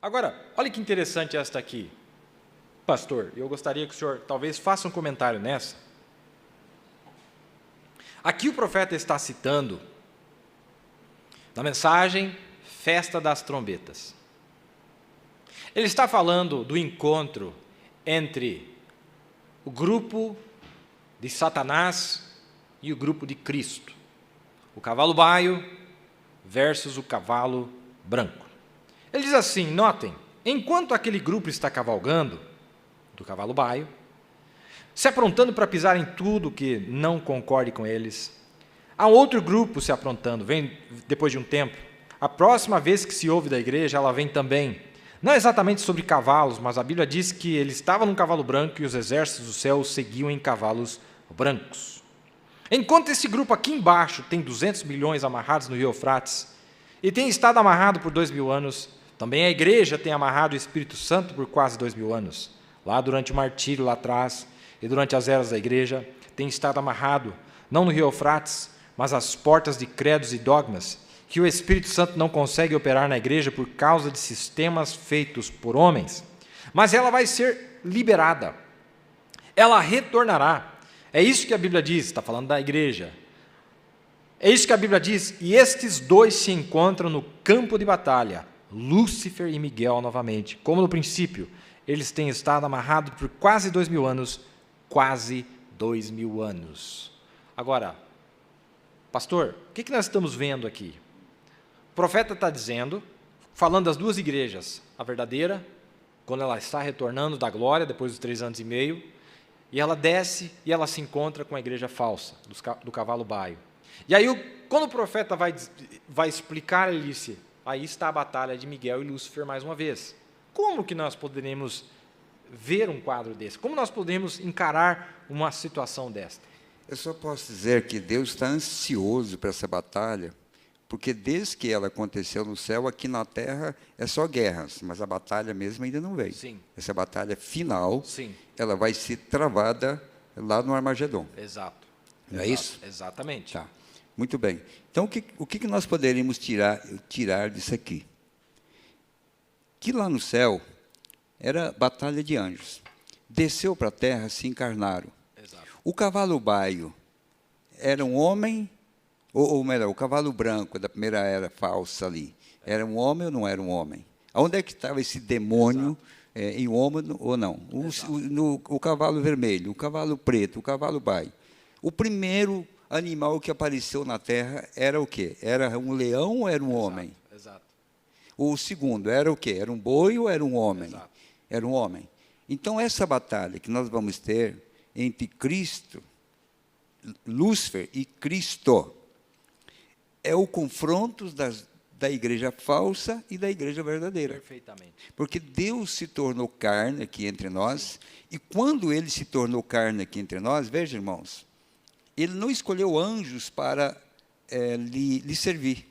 Agora, olha que interessante esta aqui, pastor. Eu gostaria que o senhor talvez faça um comentário nessa. Aqui o profeta está citando, na mensagem, festa das trombetas. Ele está falando do encontro entre o grupo de Satanás e o grupo de Cristo. O cavalo baio versus o cavalo branco. Ele diz assim, notem, enquanto aquele grupo está cavalgando, do cavalo baio, se aprontando para pisar em tudo que não concorde com eles, há outro grupo se aprontando, vem depois de um tempo. A próxima vez que se ouve da igreja, ela vem também. Não exatamente sobre cavalos, mas a Bíblia diz que ele estava num cavalo branco e os exércitos do céu seguiam em cavalos brancos. Enquanto esse grupo aqui embaixo tem 200 milhões amarrados no rio Eufrates e tem estado amarrado por 2000 anos, também a igreja tem amarrado o Espírito Santo por quase 2000 anos. Lá durante o martírio, lá atrás, e durante as eras da igreja, tem estado amarrado, não no rio Eufrates, mas às portas de credos e dogmas, que o Espírito Santo não consegue operar na igreja por causa de sistemas feitos por homens. Mas ela vai ser liberada. Ela retornará. É isso que a Bíblia diz, está falando da igreja. É isso que a Bíblia diz, e estes dois se encontram no campo de batalha, Lúcifer e Miguel novamente. Como no princípio, eles têm estado amarrados por quase 2000 anos, quase 2000 anos. Agora, pastor, o que nós estamos vendo aqui? O profeta está dizendo, falando das duas igrejas, a verdadeira, quando ela está retornando da glória, depois dos 3 anos e meio, e ela desce e ela se encontra com a igreja falsa, do cavalo baio. E aí, quando o profeta vai explicar, ele disse, aí está a batalha de Miguel e Lúcifer mais uma vez. Como que nós poderemos ver um quadro desse? Como nós podemos encarar uma situação desta? Eu só posso dizer que Deus está ansioso para essa batalha, porque desde que ela aconteceu no céu, aqui na terra é só guerras, mas a batalha mesmo ainda não veio. Sim. Essa batalha final, Sim. ela vai ser travada lá no Armagedon. Exato. Não é isso? Exatamente. Tá. Muito bem. Então, o que nós poderíamos tirar disso aqui? Que lá no céu era batalha de anjos. Desceu para a terra, se encarnaram. Exato. O cavalo baio era um homem, ou melhor, o cavalo branco da primeira era falsa ali, era um homem ou não era um homem? Onde é que estava esse demônio, em homem ou não? O cavalo vermelho, o cavalo preto, o cavalo baio. O primeiro animal que apareceu na terra era o quê? Era um leão ou era um homem? Exato. O segundo era o quê? Era um boi ou era um homem? Exato. Era um homem. Então, essa batalha que nós vamos ter entre Cristo, Lúcifer e Cristo, é o confronto da igreja falsa e da igreja verdadeira. Perfeitamente. Porque Deus se tornou carne aqui entre nós, e quando Ele se tornou carne aqui entre nós, veja, irmãos, Ele não escolheu anjos para lhe servir.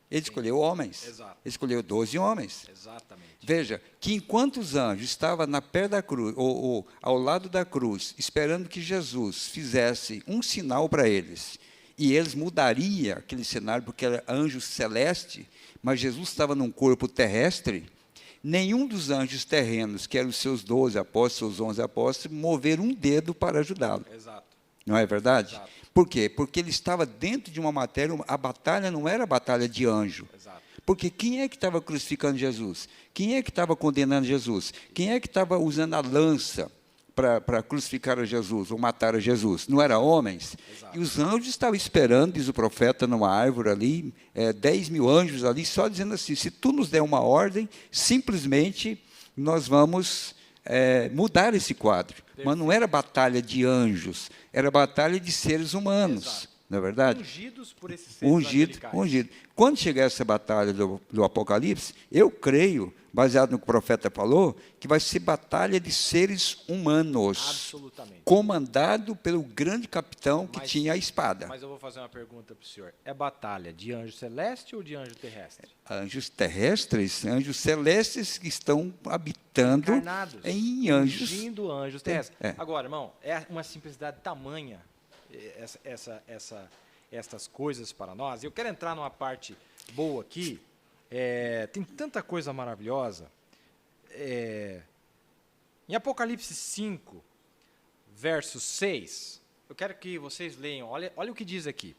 Ele escolheu homens. Exato. Ele escolheu 12 homens. Exatamente. Veja, que enquanto os anjos estavam na pé da cruz, ou ao lado da cruz, esperando que Jesus fizesse um sinal para eles, e eles mudariam aquele cenário, porque era anjo celeste, mas Jesus estava num corpo terrestre, nenhum dos anjos terrenos, que eram os seus 12 apóstolos, seus 11 apóstolos, moveram um dedo para ajudá-lo. Exato. Não é verdade? Exato. Por quê? Porque ele estava dentro de uma matéria, a batalha não era a batalha de anjo. Exato. Porque quem é que estava crucificando Jesus? Quem é que estava condenando Jesus? Quem é que estava usando a lança para crucificar a Jesus ou matar a Jesus? Não eram homens? Exato. E os anjos estavam esperando, diz o profeta, numa árvore ali, 10 mil anjos ali, só dizendo assim, se tu nos der uma ordem, simplesmente nós vamos mudar esse quadro. Perfeito. Mas não era batalha de anjos, era batalha de seres humanos. Exato. Não é verdade? Ungidos por esses seres angelicais. Ungido. Quando chegar essa batalha do Apocalipse, eu creio, baseado no que o profeta falou, que vai ser batalha de seres humanos. Absolutamente. Comandado pelo grande capitão que tinha a espada. Mas eu vou fazer uma pergunta para o senhor. É batalha de anjo celeste ou de anjo terrestre? Anjos terrestres, anjos celestes que estão habitando encarnados, em anjos. Ungindo anjos terrestres. Agora, irmão, é uma simplicidade tamanha estas coisas para nós. Eu quero entrar numa parte boa aqui. Tem tanta coisa maravilhosa. em Apocalipse 5, verso 6, eu quero que vocês leiam, olha o que diz aqui.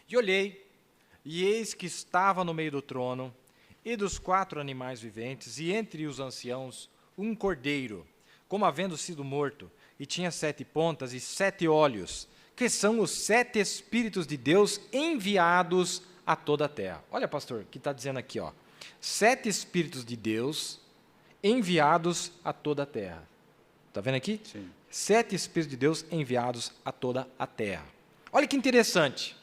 E olhei, e eis que estava no meio do trono, e dos 4 animais viventes, e entre os anciãos, um cordeiro, como havendo sido morto, e tinha 7 pontas e 7 olhos, que são os 7 Espíritos de Deus enviados a toda a terra. Olha, pastor, o que está dizendo aqui, ó. 7 Espíritos de Deus enviados a toda a terra. Está vendo aqui? Sim. 7 Espíritos de Deus enviados a toda a terra. Olha que interessante.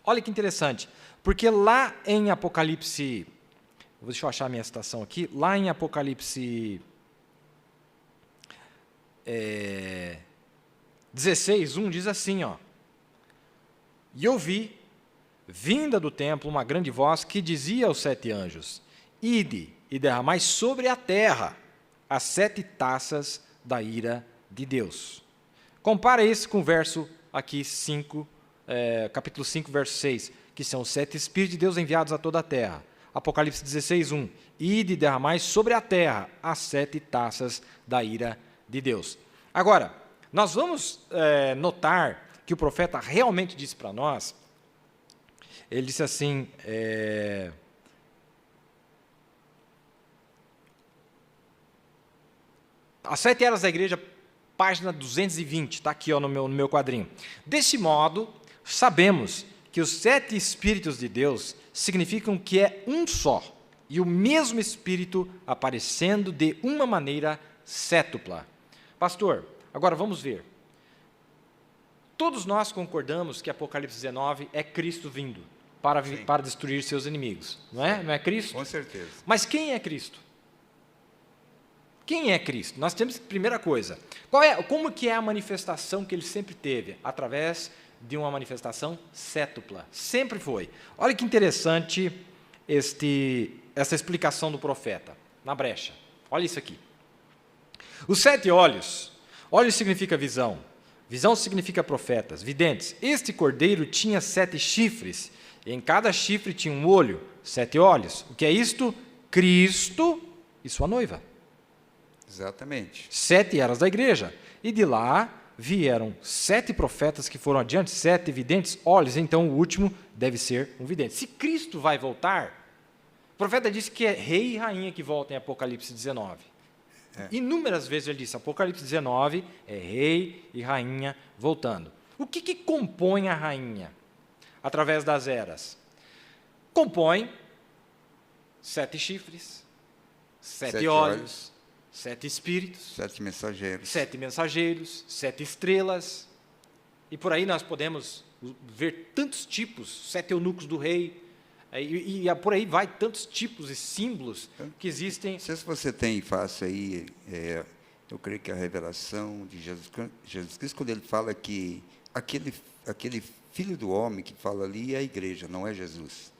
Olha que interessante. Porque lá em Apocalipse, deixa eu achar a minha citação aqui, lá em Apocalipse 16, 1 diz assim, ó. E ouvi, vinda do templo, uma grande voz que dizia aos 7 anjos: Ide e derramai sobre a terra as 7 taças da ira de Deus. Compara isso com o verso aqui 5, capítulo 5, verso 6, que são os 7 Espíritos de Deus enviados a toda a terra. Apocalipse 16, 1. Ide e derramai sobre a terra as 7 taças da ira de Deus. Agora, nós vamos notar que o profeta realmente disse para nós, ele disse assim, as 7 eras da igreja, página 220, está aqui ó, no meu quadrinho. Desse modo, sabemos que os 7 Espíritos de Deus significam que é um só, e o mesmo Espírito aparecendo de uma maneira sétupla. Pastor, agora vamos ver. Todos nós concordamos que Apocalipse 19 é Cristo vindo para destruir seus inimigos, não é? Não é Cristo? Com certeza. Mas quem é Cristo? Quem é Cristo? Nós temos, primeira coisa, como que é a manifestação que ele sempre teve? Através de uma manifestação sétupla. Sempre foi. Olha que interessante essa explicação do profeta, na brecha. Olha isso aqui. Os 7 olhos significa visão, visão significa profetas, videntes. Este cordeiro tinha 7 chifres, e em cada chifre tinha um olho, 7 olhos. O que é isto? Cristo e sua noiva. Exatamente. 7 eras da igreja. E de lá vieram 7 profetas que foram adiante, 7 videntes, olhos, então o último deve ser um vidente. Se Cristo vai voltar, o profeta disse que é rei e rainha que voltam em Apocalipse 19. Inúmeras vezes ele disse, Apocalipse 19 é rei e rainha voltando. O que compõe a rainha através das eras? Compõe 7 chifres, 7 olhos, 7 espíritos, 7 mensageiros. 7 mensageiros, 7 estrelas, e por aí nós podemos ver tantos tipos, 7 eunucos do rei, e por aí vai tantos tipos e símbolos que existem. Não sei se você tem fácil aí, eu creio que a revelação de Jesus Cristo, quando ele fala que aquele filho do homem que fala ali é a igreja, não é Jesus.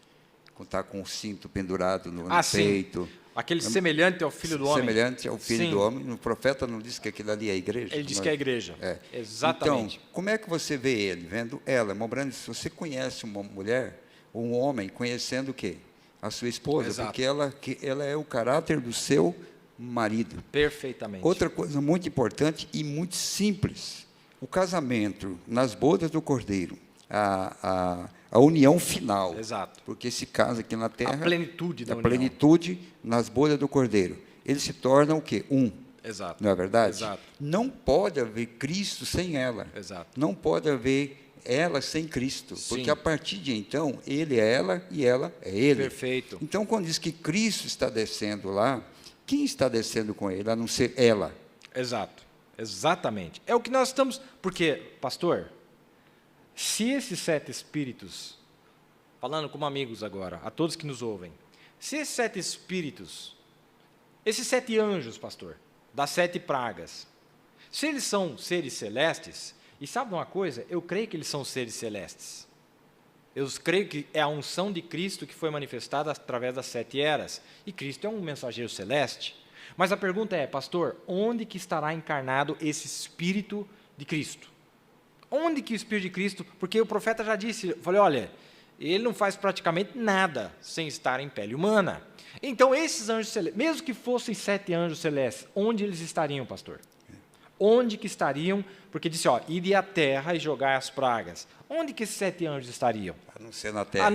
Quando está com o cinto pendurado no peito. Sim. Aquele semelhante ao filho do homem. Semelhante ao filho do homem. O profeta não disse que aquilo ali é a igreja? Ele diz que é a igreja. Exatamente. Então, como é que você vê ele? Vendo ela. Mobrando, se você conhece uma mulher, ou um homem, conhecendo o quê? A sua esposa. Exato. Porque ela é o caráter do seu marido. Perfeitamente. Outra coisa muito importante e muito simples. O casamento, nas bodas do Cordeiro. A união final. Exato. Porque se casa aqui na terra. A plenitude da união. A plenitude nas bodas do Cordeiro. Eles se tornam o quê? Um. Exato. Não é verdade? Exato. Não pode haver Cristo sem ela. Exato. Não pode haver ela sem Cristo. Sim. Porque a partir de então, ele é ela e ela é ele. Perfeito. Então, quando diz que Cristo está descendo lá, quem está descendo com ele, a não ser ela? Exato. Exatamente. É o que nós estamos... Porque, pastor, se esses 7 espíritos, falando como amigos agora, a todos que nos ouvem, se esses 7 espíritos, esses 7 anjos, pastor, das 7 pragas, se eles são seres celestes, e sabe uma coisa? Eu creio que eles são seres celestes. Eu creio que é a unção de Cristo que foi manifestada através das 7 eras, e Cristo é um mensageiro celeste. Mas a pergunta é, pastor, onde que estará encarnado esse Espírito de Cristo? Onde que o Espírito de Cristo... Porque o profeta já disse, falei, olha, ele não faz praticamente nada sem estar em pele humana. Então, esses anjos celestes, mesmo que fossem 7 anjos celestes, onde eles estariam, pastor? Onde que estariam? Porque disse, ó, ide à terra e jogai as pragas. Onde que esses 7 anjos estariam? A não ser na terra.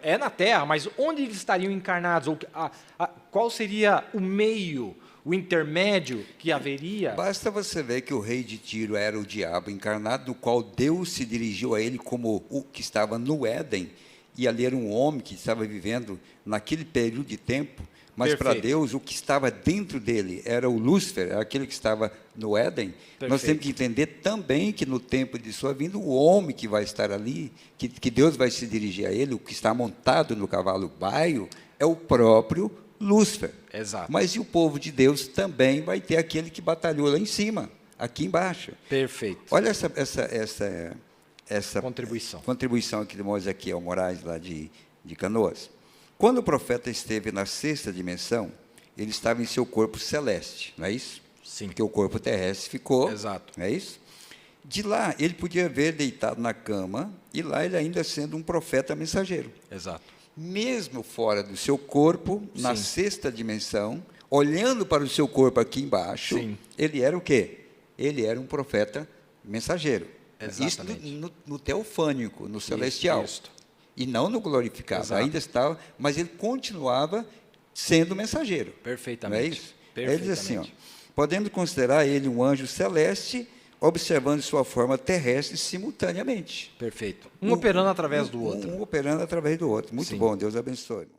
É na terra, mas onde eles estariam encarnados? Ou, qual seria o meio, o intermédio que haveria? Basta você ver que o rei de Tiro era o diabo encarnado, no qual Deus se dirigiu a ele como o que estava no Éden, e ali era um homem que estava vivendo naquele período de tempo, mas para Deus o que estava dentro dele era o Lúcifer, era aquele que estava no Éden. Perfeito. Nós temos que entender também que no tempo de sua vinda, o homem que vai estar ali, que Deus vai se dirigir a ele, o que está montado no cavalo baio, é o próprio Lúcifer. Exato. Mas e o povo de Deus também vai ter aquele que batalhou lá em cima, aqui embaixo. Perfeito. Olha essa contribuição aqui de Moisés Moraes, lá de Canoas. Quando o profeta esteve na 6ª dimensão, ele estava em seu corpo celeste, não é isso? Sim. Porque o corpo terrestre ficou. Exato. Não é isso? De lá, ele podia ver deitado na cama, e lá ele ainda sendo um profeta mensageiro. Exato. Mesmo fora do seu corpo, na 6ª dimensão, olhando para o seu corpo aqui embaixo, ele era o quê? Ele era um profeta mensageiro. Exatamente. Isso no teofânico, no celestial. Isso. E não no glorificado. Exato. Ainda estava, mas ele continuava sendo mensageiro. Perfeitamente. Não é isso? Perfeitamente. Ele diz assim, ó, podendo considerar ele um anjo celeste, observando sua forma terrestre simultaneamente. Perfeito. Um operando através do outro. Um operando através do outro. Muito bom, Deus abençoe.